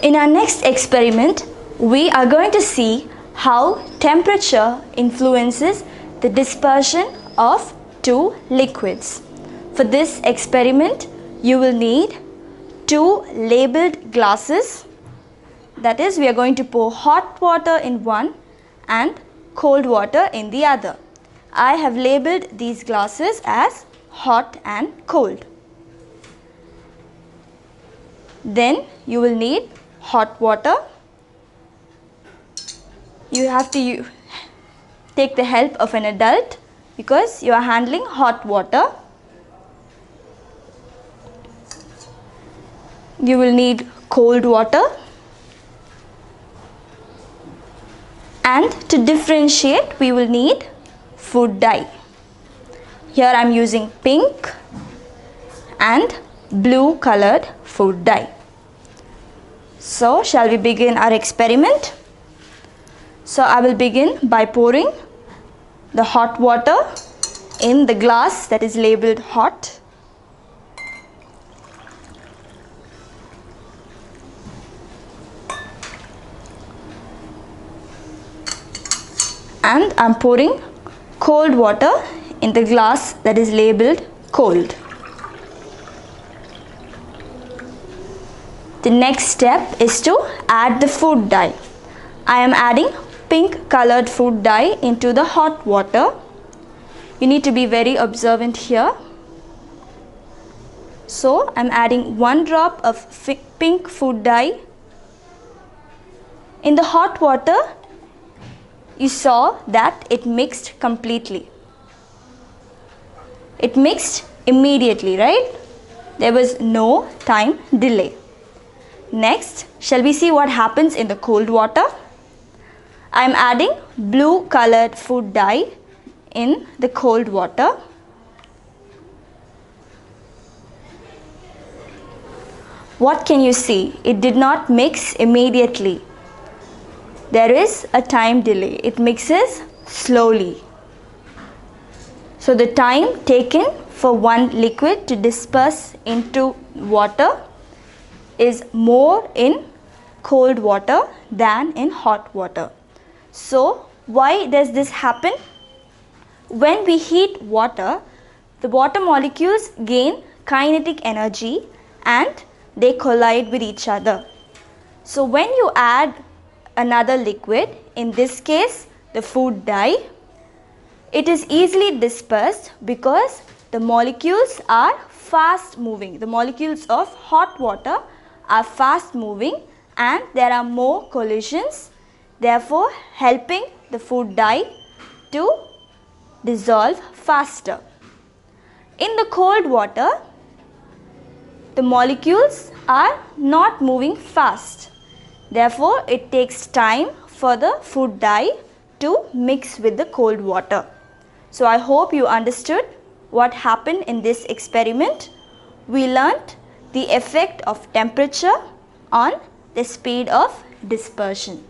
In our next experiment, we are going to see how temperature influences the dispersion of two liquids. For this experiment, you will need two labeled glasses. That is, we are going to pour hot water in one and cold water in the other. I have labeled these glasses as hot and cold. Then you will need hot water. You have to take the help of an adult because you are handling hot water. You will need cold water. And to differentiate, we will need food dye. Here I am using pink and blue colored food dye. So, shall we begin our experiment? So, I will begin by pouring the hot water in the glass that is labeled hot. And I am pouring cold water in the glass that is labeled cold. The next step is to add the food dye. I am adding pink colored food dye into the hot water. You need to be very observant here. So I am adding 1 drop of pink food dye. In the hot water, you saw that it mixed completely. It mixed immediately, right? There was no time delay. Next, shall we see what happens in the cold water? I am adding blue colored food dye in the cold water. What can you see? It did not mix immediately. There is a time delay. It mixes slowly. So the time taken for one liquid to disperse into water is more in cold water than in hot water. So why does this happen? When we heat water, the water molecules gain kinetic energy and they collide with each other. So when you add another liquid, in this case the food dye, it is easily dispersed because the molecules are fast moving. The molecules of hot water are fast moving and there are more collisions, therefore helping the food dye to dissolve faster. In the cold water, the molecules are not moving fast. Therefore, it takes time for the food dye to mix with the cold water. So, I hope you understood what happened in this experiment. We learnt the effect of temperature on the speed of dispersion.